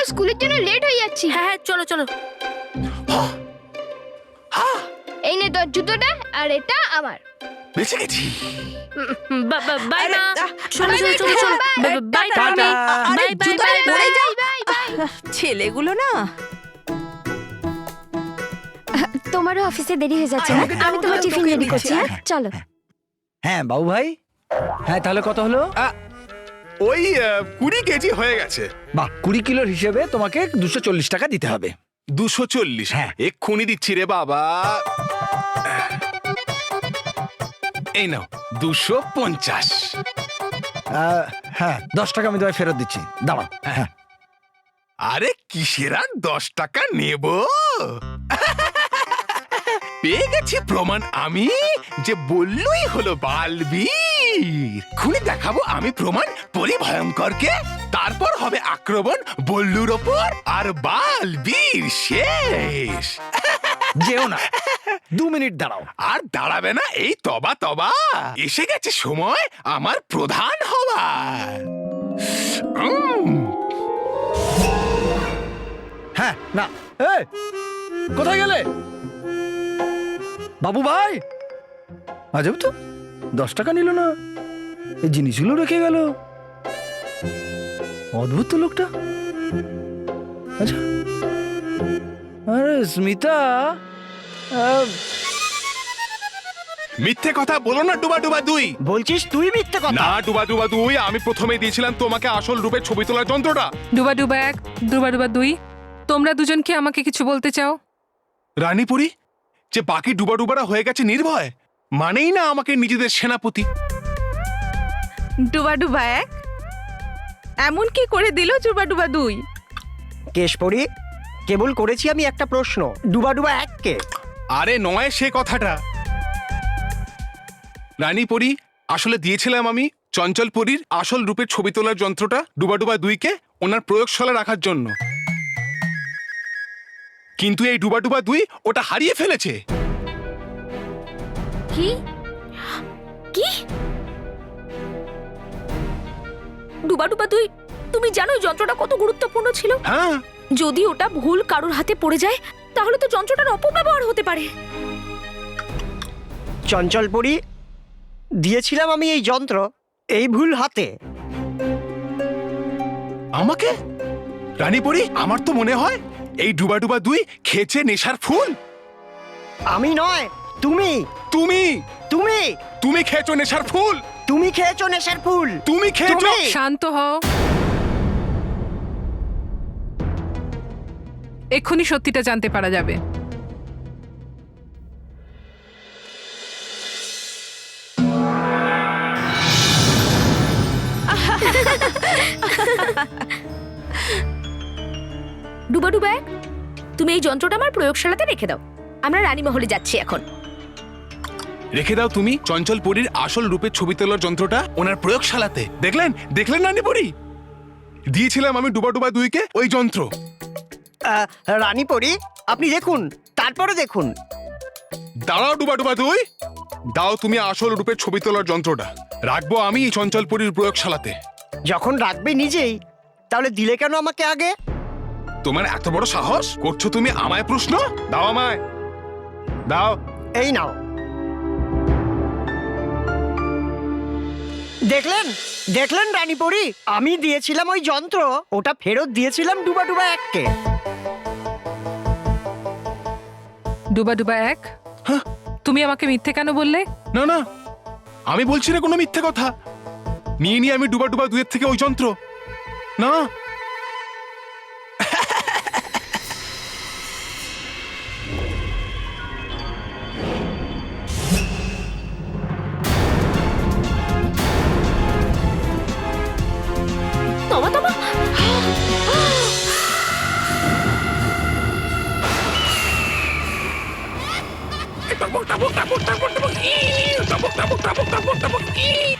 স্কুলের জন্য লেট হয়ে যাচ্ছি। হ্যাঁ চলো চলো। এই নে তোর জুতোটা, আর এটা আমার। বেঁচে গেছি। বাই মা। চলো Bye, চলো চলো চলো। bye, বাই টাটা। বাই আরে, বাই জুতোটা বাই পরে বাই। যা। Bye bye. ছেলেগুলো না। তোমারও অফিসে দেরি হয়ে যাচ্ছে না? আমাকে দাও, আমি তোমার দাও, টিফিন তোকে রেডি দিচ্ছি। করছি। হ্যাঁ চলো। হ্যাঁ বাবু ভাই, হ্যাঁ তাহলে কত হলো? ওই 20 কেজি হয়ে গেছে। বাহ, 20 কিলোর হিসেবে তোমাকে 240 টাকা দিতে হবে। 240? হ্যাঁ। এক্ষুনি দিচ্ছি রে বাবা। এই নাও 250। হ্যাঁ 10 টাকা আমি তোমায় ফেরত দিচ্ছি, দাঁড়াও। হ্যাঁ আরে কিসের আর 10 টাকা নেব? পেয়ে গেছি প্রমাণ আমি, যে বললই হলো বালবীর। খুনি দেখাবো আমি প্রমাণ পরিভয়ঙ্করকে, তারপর হবে আক্রমণ বল্লুর ওপর, আর বালবীর শেষ। যেও না, 2 মিনিট দাঁড়াও। আর দাঁড়াবে না, এই তবা তবা এসে গেছে সময় আমার প্রধান হওয়ার। হ্যাঁ না, এই কোথায় গেলে বাবু ভাই? আজব তো, 10 টাকা নিল না, এই জিনিসগুলো রেখে গেল। অদ্ভুত তো লোকটা। আচ্ছা, আরে স্মিতা, মিথ্যে কথা বলো না ডুবা ডুবা দুই। বলছিস তুই মিথ্যে কথা? না ডুবা ডুবা দুই, আমি প্রথমে দিয়েছিলাম তোমাকে আসল রূপে ছবি তোলার যন্ত্রটা। ডুবা ডুবা এক, ডুবা ডুবা দুই, তোমরা দুজন কি আমাকে কিছু বলতে চাও? রানীপুরী, যে বাকি ডুবা ডুবারা হয়ে গেছে নির্ভয়, মানেই না আমাকে নিজেদের সেনাপতি। ডুবা ডুবা এক এমন কি করে দিল ডুবা ডুবা দুই? কেশপরি, কেবল করেছি আমি একটা প্রশ্ন, ডুবা ডুবা এককে? আরে নয় সে কথাটা। রানীপুরী, আসলে দিয়েছিলাম আমি চঞ্চলপুরীর আসল রূপের ছবি তোলার যন্ত্রটা ডুবা ডুবা দুইকে ওনার প্রয়োগশালা রাখার জন্য, কিন্তু এই ডুবা ডুবা দুই ওটা হারিয়ে ফেলেছে। কি কি? ডুবা ডুবা দুই, তুমি জানো এই যন্ত্রটা কত গুরুত্বপূর্ণ ছিল? হ্যাঁ, যদি ওটা ভুল কারোর হাতে পড়ে যায় তাহলে তো যন্ত্রটার অপব্যবহার হতে পারে। চঞ্চলপুরি, দিয়েছিলাম আমি এই যন্ত্র এই ভুল হাতে। আমাকে? রানীপুরী, আমার তো মনে হয় এই ডুবা ডুবা দুই খেয়েছে নেশার ফুল। আমি নয়, তুমি তুমি তুমি তুমি খেয়েছো নেশার ফুল। তুমি খেয়েছো নেশার ফুল। তুমি খেয়েছো। তুমি। শান্ত হও, এক্ষুনি সত্যিটা জানতে পারা যাবে। ডুবা ডুবা এক, তুমি এই যন্ত্রটা আমার প্রয়োগশালাতে রেখে দাও, আমরা রানীমহলে যাচ্ছি এখন। রেখে দাও তুমি চঞ্চলপুরীর আসল রূপের ছবি তোলার যন্ত্রটা ওনার প্রয়োগশালাতে। দেখলেন দেখলেন রানীপুরী, দিয়েছিলাম আমি ডুবা ডুবা দুইকে ওই যন্ত্র। রানীপরি, আপনি দেখুন, তারপরে দেখুন। দাঁড়াও ডুবা ডুবা দুই, দাও তুমি আসল রূপের ছবি তোলার যন্ত্রটা, রাখবো আমি এই চঞ্চলপুরীর প্রয়োগশালাতে। যখন রাখবে নিজেই, তাহলে দিলে কেন আমাকে আগে? তোমার এত বড় সাহস, করছো তুমি আমায় প্রশ্ন? দাও আমায়, দাও। এই নাও। দেখলেন দেখলেন রানীপরি, আমি দিয়েছিলাম ওই যন্ত্র, ওটা ফেরত দিয়েছিলাম ডুবা ডুবা এককে। ডুবা ডুবা এক, তুমি আমাকে মিথ্যে কেন বললে? না না, আমি বলছি না কোনো মিথ্যে কথা। নিয়ে নিয়ে আমি ডুবা ডুবা দুইয়ের থেকে ওই যন্ত্র। না, তবা তবা,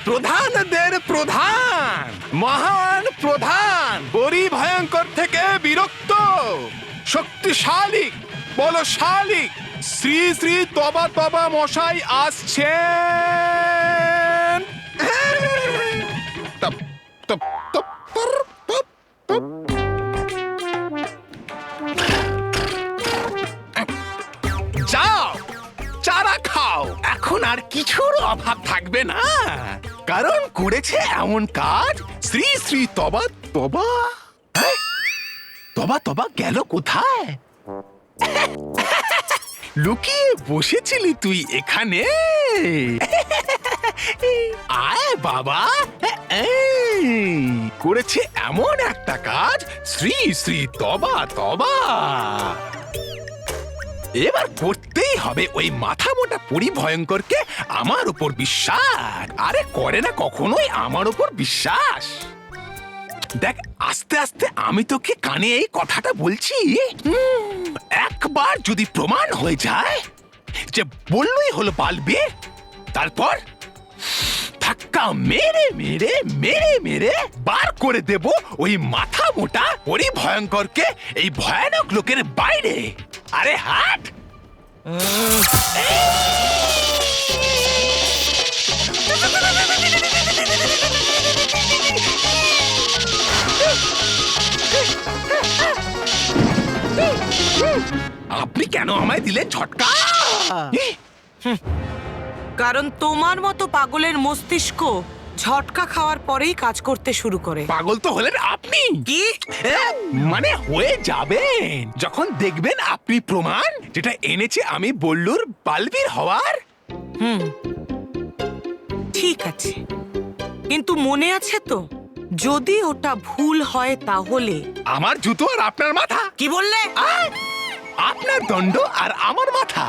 প্রধানদের প্রধান, মহান প্রধান, পরিভয়ঙ্কর থেকে বিরক্ত, শক্তিশালী, বলশালী শ্রী শ্রী তবা তবা মশাই আসছেন। তপ, তপ, তপ, তপ, তপ, তপ। কিছুর অভাব থাকবে না, কারণ করেছে এমন কাজ শ্রী শ্রী তবা তবা। হ্যাঁ? তবা তবা গেল কোথায়? লুকিয়ে বসেছিলি তুই এখানে? আয় বাবা, করেছে এমন একটা কাজ শ্রী শ্রী তবা তবা। এবার করতেই হবে ওই মাথা মোটা পরিভয়ঙ্করকে আমার উপর বিশ্বাস। আরে করে না কখনোই আমার উপর বিশ্বাস। দেখ আস্তে আস্তে আমি তোকে কানে এই কথাটা বলছি, একবার যদি প্রমাণ হয়ে যায় যে বললই হলো পালবে, তারপর ধাক্কা মেরে মেরে মেরে মেরে বার করে দেব ওই মাথা মোটা পরিভয়ঙ্করকে এই ভয়ানক লোকের বাইরে। আরে হাট! আপনি কেন আমায় দিলেন ঝটকা? কারণ তোমার মতো পাগলের মস্তিষ্ক ঝটকা খাওয়ার পরেই কাজ করতে শুরু করে। পাগল তো হলেন আপনি। কি? মানে হয়ে যাবেন যখন দেখবেন আপনি প্রমাণ যেটা এনেছে আমি বল্লুর বালবীর হওয়ার। ঠিক আছে, কিন্তু মনে আছে তো, যদি ওটা ভুল হয় তাহলে? আমার জুতো আর আপনার মাথা। কি বললে? আপনার দণ্ড আর আমার মাথা।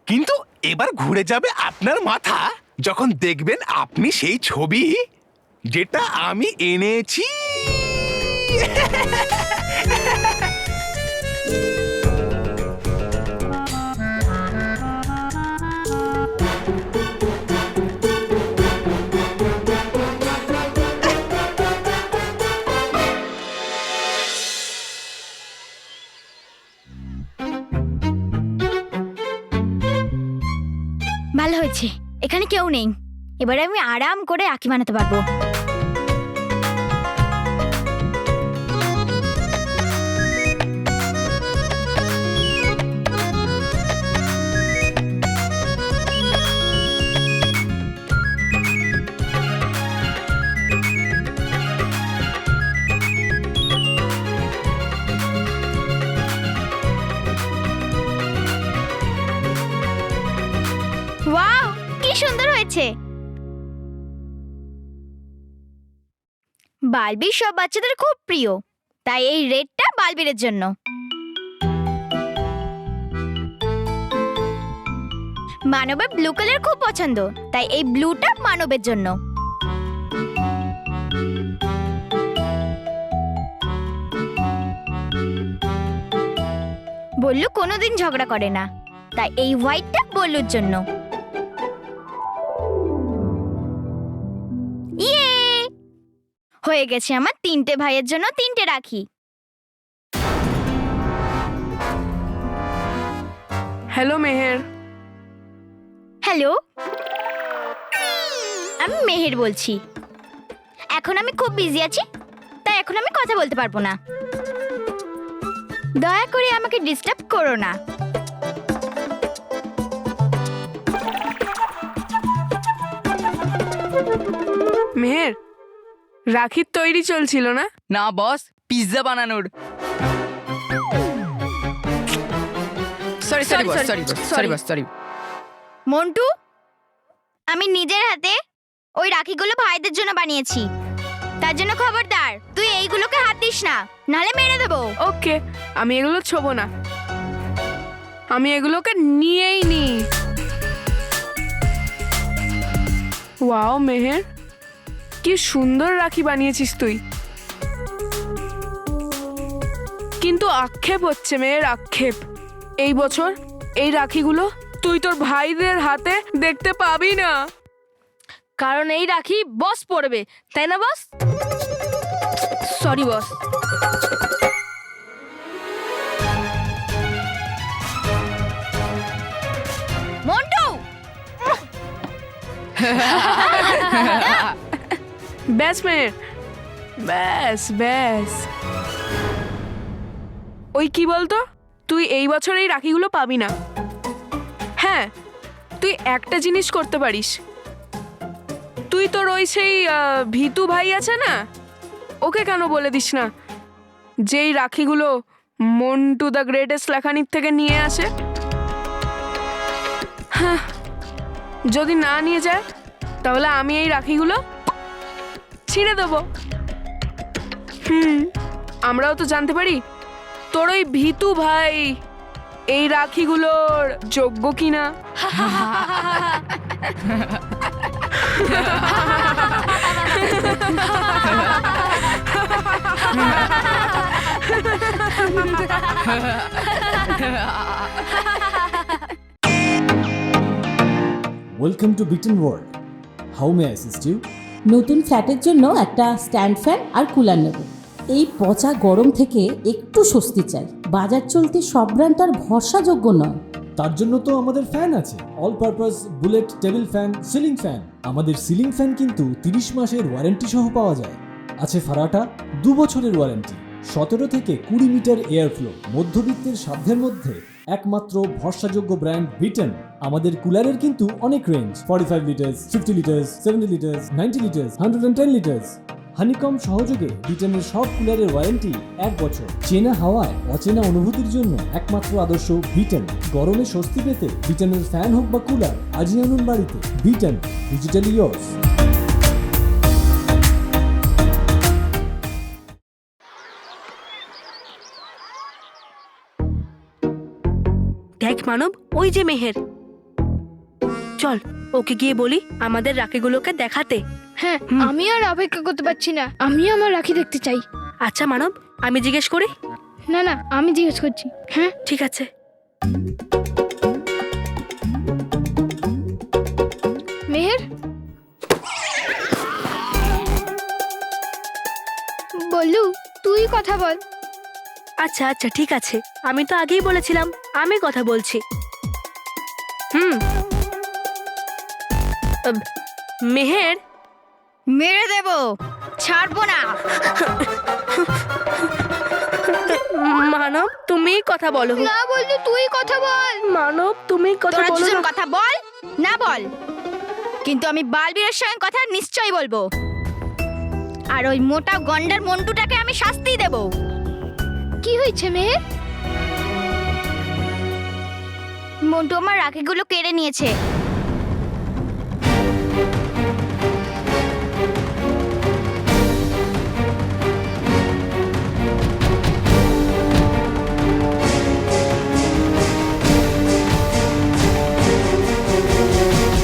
কিন্তু এবার ঘুরে যাবে আপনার মাথা যখন দেখবেন আপনি সেই ছবি যেটা আমি এনেছি। ভালো হয়েছে, এখানে কেউ নেই। এবারে আমি আরাম করে রাখি বানাতে পারবো। ওয়াও, কি সুন্দর হয়েছে! বালবি সব বাচ্চাদের খুব প্রিয়, তাই এই রেডটা বালবিরের জন্য। মানবের ব্লু কালার খুব পছন্দ, তাই এই ব্লুটা মানবের জন্য। বল্লু কোনোদিন ঝগড়া করে না, তাই এই হোয়াইটটা বল্লুর জন্য। ইয়ে, হয়ে গেছে আমার 3টে ভাইয়ের জন্য 3টে রাখি। হ্যালো মেহের। হ্যালো, আমি মেহের বলছি। এখন আমি খুব বিজি আছি, তাই এখন আমি কথা বলতে পারবো না। দয়া করে আমাকে ডিস্টার্ব করো না। মেহের, রাখির তৈরি চলছিল না? না বস, পিৎজা বানানোর। সরি। মন্টু, আমি নিজের হাতে ওই রাখিগুলো ভাইদের জন্য বানিয়েছি, তার জন্য খবরদার তুই এইগুলোকে হাত দিস না, নাহলে মেরে দেবো। ওকে, আমি এগুলো ছোবো না, আমি এগুলোকে নিয়েই নি। ওয়াও মেহের, কি সুন্দর রাখি বানিয়েছিস তুই। কিন্তু আক্ষেপ হচ্ছে মেয়ের, আক্ষেপ। এই বছর এই রাখিগুলো তুই তোর ভাইদের হাতে দেখতে পাবি না, কারণ এই রাখি বস পড়বে, তাই না বস? Sorry boss. মন্টু, ব্যাস মেয়ের, ব্যাস। ওই কি বলতো, তুই এই বছর এই রাখিগুলো পাবি না। হ্যাঁ, তুই একটা জিনিস করতে পারিস। তুই তোর ওই সেই ভিতু ভাই আছে না, ওকে কেন বলে দিস না যেই রাখিগুলো মন্টু দ্য গ্রেটেস্ট লেখানির থেকে নিয়ে আসে। হ্যাঁ, যদি না নিয়ে যায় তাহলে আমি এই রাখিগুলো ছিঁড়ে দেবো। আমরাও তো জানতে পারি তোর ওই ভিতু ভাই এই রাখিগুলোর যোগ্য কিনা। Welcome to Bitten world. How may assist you? নতুন ফ্ল্যাটের জন্য একটা স্ট্যান্ড ফ্যান আর কুলার নেব। এই পচা গরম থেকে একটু স্বস্তি চাই। বাজার চলতে সব ব্র্যান্ড তো আর ভরসাযোগ্য নয়। তার জন্য তো আমাদের ফ্যান আছে, all purpose bullet table fan, ceiling fan. আমাদের সিলিং ফ্যান কিন্তু 30 মাসের ওয়ারেন্টি সহ পাওয়া যায়। আছে ফারাটা 2 বছরের ওয়ারেন্টি, 17 থেকে 20 মিটার এয়ার ফ্লো, মধ্যবিত্তের সাধ্যের মধ্যে একমাত্র ভরসাযোগ্য ব্র্যান্ড বিটেন। আমাদের কুলারের কিন্তু অনেক range, 45 litres, 50 litres, 70 litres, 90 litres, 110 litres. Honeycomb সহযোগে বিটেনের সব কুলারের ওয়ারেন্টি 1 বছর। চেনা হাওয়ায় অচেনা অনুভূতির জন্য একমাত্র আদর্শ বিটেন। গরমে স্বস্তি পেতে বিটেনের ফ্যান হোক বা কুলার আজই আনুন বাড়িতে। Beaten, digitally years. দেখ মানব, ওই যে মেহের। চল ওকে গিয়ে বলি আমাদের রাখিগুলোকে দেখাতে। হ্যাঁ, আমি আর অপেক্ষা করতে পারছি না, আমি আমার রাখি দেখতে চাই। আচ্ছা মানব, আমি জিজ্ঞেস করি। না না, আমি জিজ্ঞেস করছি। হ্যাঁ ঠিক আছে। মেহের, বললু তুই কথা বল। আচ্ছা আচ্ছা ঠিক আছে, আমি তো আগেই বলেছিলাম আমি কথা বলছি। মেহের, মেরে দেব, ছাড়বো না। মানব তুমি কথা বলো। না বললু তুই কথা বল। মানব তুমি কথা তোরা বলো দুজন না। কথা বল না বল, কিন্তু আমি বালবীরের সঙ্গে কথা নিশ্চয়ই বলবো। আর ওই মোটা গন্ডার মন্টুটাকে আমি শাস্তি দেব। কি হয়েছে মেহের? মন্টু আমার রাখিগুলো কেড়ে নিয়েছে।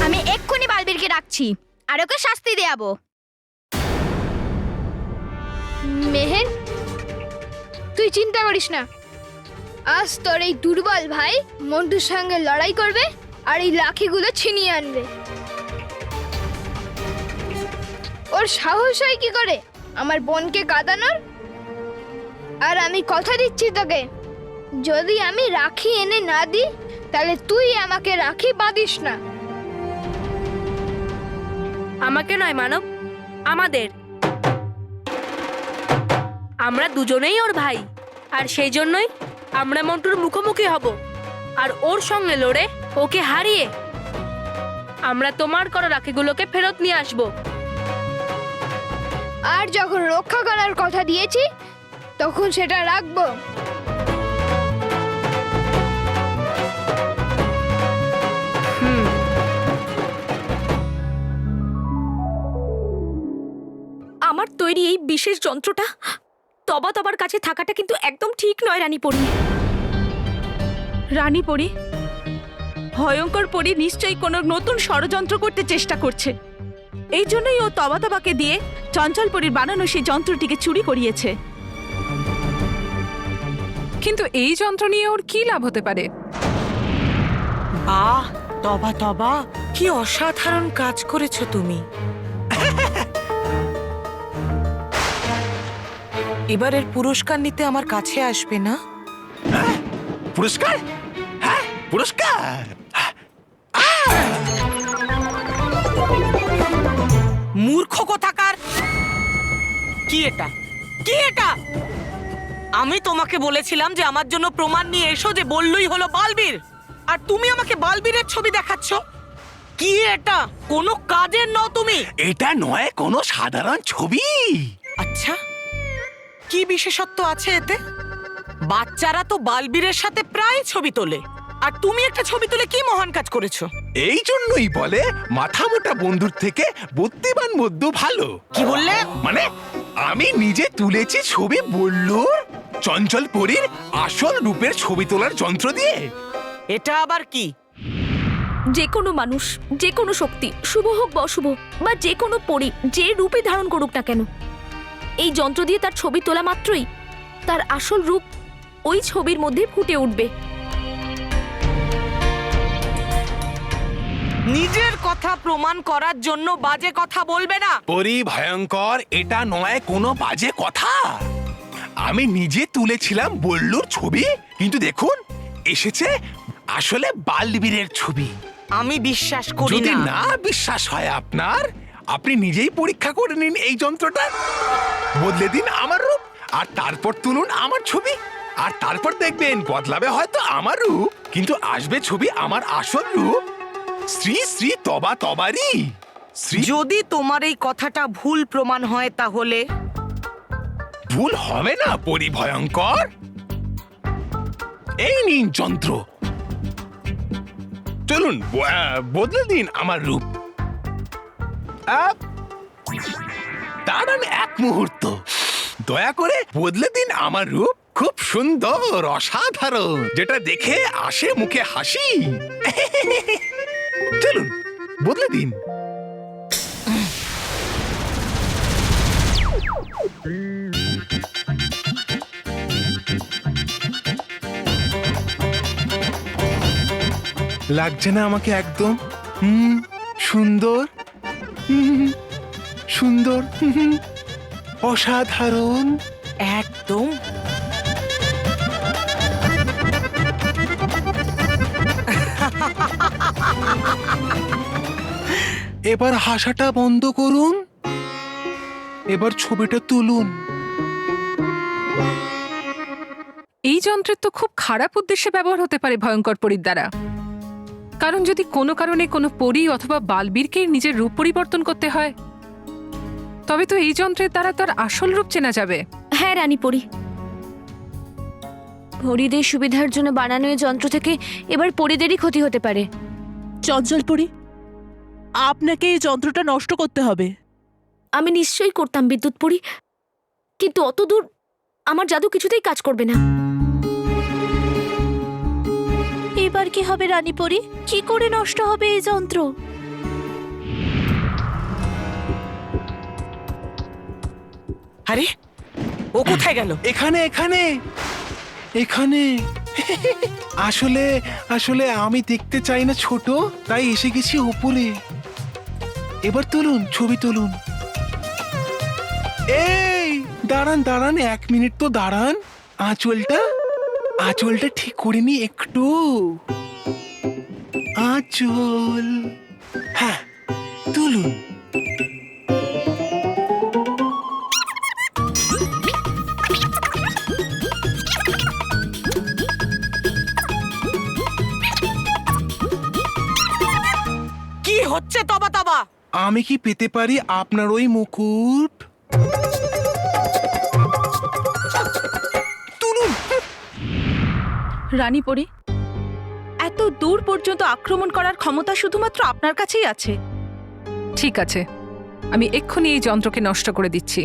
আমি এক্ষুনি বালবীরকে ডাকছি আর ওকে শাস্তি দেয়াবো। মেহের, তুই চিন্তা করিস না, আজ তোর এই দুর্বল ভাই মন্টুর সঙ্গে লড়াই করবে আর এই লাঠিগুলো ছিনিয়ে আনবে। ওর সাহস হয় কি করে আমার বোনকে কাঁদানোর? আর আমি কথা দিচ্ছি তোকে, যদি আমি রাখি এনে না দিই তাহলে তুই আমাকে রাখি বাঁধিস না। আমাকে নয় মানব, আমাদের। আমরা দুজনেই ওর ভাই, আর সেই জন্যই আমরা মন্টুর মুখোমুখি হব আর ওর সঙ্গে লড়ে ওকে হারিয়ে আমরা তোমার করা রাখিগুলোকে ফেরত নিয়ে আসব। আর যখন রক্ষা করার কথা দিয়েছি তখন সেটা রাখবো। আমার তৈরি এই বিশেষ যন্ত্রটা তবার কাছে থাকাটা কিন্তু একদম ঠিক নয় রানীপরি। রানীপরি, ভয়ঙ্কর পরি নিশ্চয়ই কোনো নতুন ষড়যন্ত্র করতে চেষ্টা করছে। এই জন্যই ও তবাকে দিয়ে চঞ্চল পরীর বানানো সেই যন্ত্রটিকে চুরি করিয়েছে। কিন্তু এই যন্ত্র নিয়ে ওর কি লাভ হতে পারে? বাহ, তবা কি অসাধারণ কাজ করেছো তুমি। এবারের পুরস্কার নিতে আমার কাছে আসবে না? পুরস্কার? হ্যাঁ, পুরস্কার। মূর্খ কোথাকার! কি এটা, কি এটা? আমি তোমাকে বলেছিলাম যে আমার জন্য প্রমাণ নিয়ে এসো যে বললুই হলো বালবীর, আর তুমি আমাকে বালবীরের ছবি দেখাচ্ছ। কি এটা? কোনো কাজের নও তুমি? এটা নয় কোনো সাধারণ ছবি। আচ্ছা, কি বিশেষত্ব আছে এতে? বাচ্চারা তো বালবীরের সাথে প্রায় ছবি তোলে, আর তুমি একটা ছবি তুলে কি মহান কাজ করেছো? এই জন্যই বলে মাথা মোটা বন্ধুর থেকে বুদ্ধিমান বন্ধু ভালো। কি বললে? মানে আমি নিজে তুলেছি ছবি বল্লুর চঞ্চল পরীর আসল রূপের ছবি তোলার যন্ত্র দিয়ে। এটা আবার কি? যে কোনো মানুষ, যে কোনো শক্তি, শুভ হোক বা অশুভ, বা যে কোনো পরী যে রূপে ধারণ করুক না কেন, এই যন্ত্র দিয়ে তার ছবি তোলা মাত্রই তার আসল রূপ ওই ছবির মধ্যে ফুটে উঠবে। নিজের কথা প্রমাণ করার জন্য বাজে কথা বলবে না। পরি ভয়ঙ্কর, এটা নয় কোনো বাজে কথা। আমি নিজে তুলেছিলাম বল্লুর ছবি, কিন্তু দেখুন এসেছে আসলে বালবীরের ছবি। আমি বিশ্বাস করি যদি না। না বিশ্বাস হয় আপনার, আপনি নিজেই পরীক্ষা করে নিন এই যন্ত্রটা, বদলে দিন আমার রূপ, আর তারপর তুলুন আমার ছবি, আর তারপর দেখবেন বদলাবে হয়তো আমার রূপ, কিন্তু আসবে ছবি আমার আসল রূপ। শ্রী শ্রী তবা তবারি শ্রী। যদি তোমার এই কথাটা ভুল প্রমাণ হয় তাহলে? ভুল হবে না পরি ভয়ঙ্কর। এই নিন যন্ত্র, চলুন বদলে দিন আমার রূপ। দাঁড়ান এক মুহূর্ত, দয়া করে বদলে দিন আমার রূপ। খুব সুন্দর, অসাধারণ, যেটা দেখে আসে মুখে হাসি। চলুন বদলে দিন। লাগছে না আমাকে একদম? সুন্দর, সুন্দর, অসাধারণ, একদম। এবার হাসাটা বন্ধ করুন, এবার ছবিটা তুলুন। এই যন্ত্রের তো খুব খারাপ উদ্দেশ্যে ব্যবহার হতে পারে ভয়ঙ্কর পরীর দ্বারা। কারণ যদি কোনো কারণে কোনো পরী অথবা বালবীরকে নিজের রূপ পরিবর্তন করতে হয়, তবে তো এই যন্ত্রের দ্বারা তার আসল রূপ চেনা যাবে। হ্যাঁ রানী পরী, পরীদের সুবিধার জন্য বানানো এই যন্ত্র থেকে এবার পরীদেরই ক্ষতি হতে পারে। চঞ্চল পরী, আপনাকে এই যন্ত্রটা নষ্ট করতে হবে। আমি নিশ্চয়ই করতাম বিদ্যুৎ পরী, কিন্তু অত দূর আমার জাদু কিছুতেই কাজ করবে না। এবার কি হবে রানী পরী? কি করে নষ্ট হবে এই যন্ত্র? আরে ও কোথায় গেল? এখানে এখানে এখানে। আসলে আসলে আমি দেখতে চাই না ছোট, তাই এসে গেছি উপরে। এবার তুলুন, ছবি তুলুন। এই দাঁড়ান দাঁড়ান, 1 মিনিট তো দাঁড়ান। আঁচলটা ঠিক করে নি একটু। আঁচল, হ্যাঁ তুলুন। কি হচ্ছে তবা তবা? আমি কি পেতে পারি আপনার ওই মুকুট? তুলুন। রানী পরী, এত দূর পর্যন্ত আক্রমণ করার ক্ষমতা শুধুমাত্র আপনার কাছেই আছে। ঠিক আছে, আমি এক্ষুনি এই যন্ত্রকে নষ্ট করে দিচ্ছি।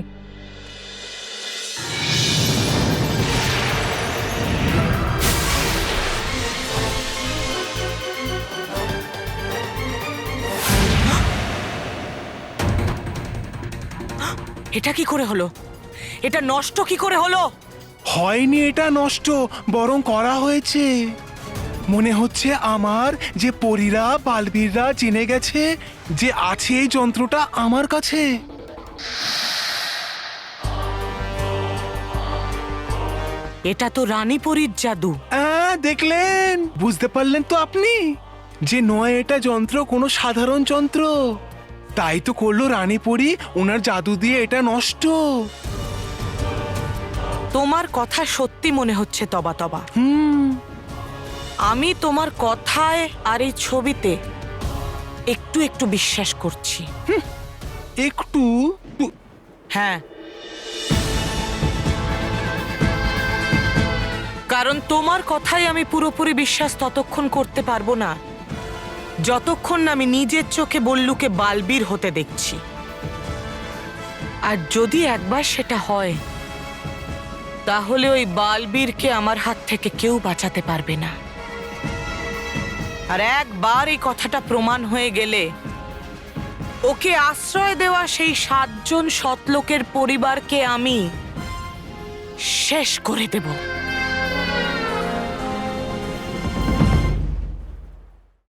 এটা কি করে হলো? এটা নষ্ট কি করে হলো? হয়নি এটা নষ্ট, বরং করা হয়েছে। মনে হচ্ছে আমার যে পরীরা বালবীররা জেনে গেছে যে আছে এই যন্ত্রটা আমার কাছে। এটা তো রানী পরীর জাদু। দেখলেন, বুঝতে পারলেন তো আপনি যে নয় এটা যন্ত্র কোনো সাধারণ যন্ত্র। তাই তো করলো রানী পরী ওনার জাদু দিয়ে এটা নষ্ট। তোমার কথা সত্যি মনে হচ্ছে তবা তবা। আমি তোমার কথায় আর এই ছবিতে একটু একটু বিশ্বাস করছি। একটু হ্যাঁ, কারণ তোমার কথাই আমি পুরোপুরি বিশ্বাস ততক্ষণ করতে পারবো না যতক্ষণ না আমি নিজের চোখে বল্লুকে বালবীর হতে দেখছি। আর যদি একবার সেটা হয় তাহলে ওই বালবীরকে আমার হাত থেকে কেউ বাঁচাতে পারবে না। আর একবার এই কথাটা প্রমাণ হয়ে গেলে ওকে আশ্রয় দেওয়া সেই 7 জন সৎলোকের পরিবারকে আমি শেষ করে দেব।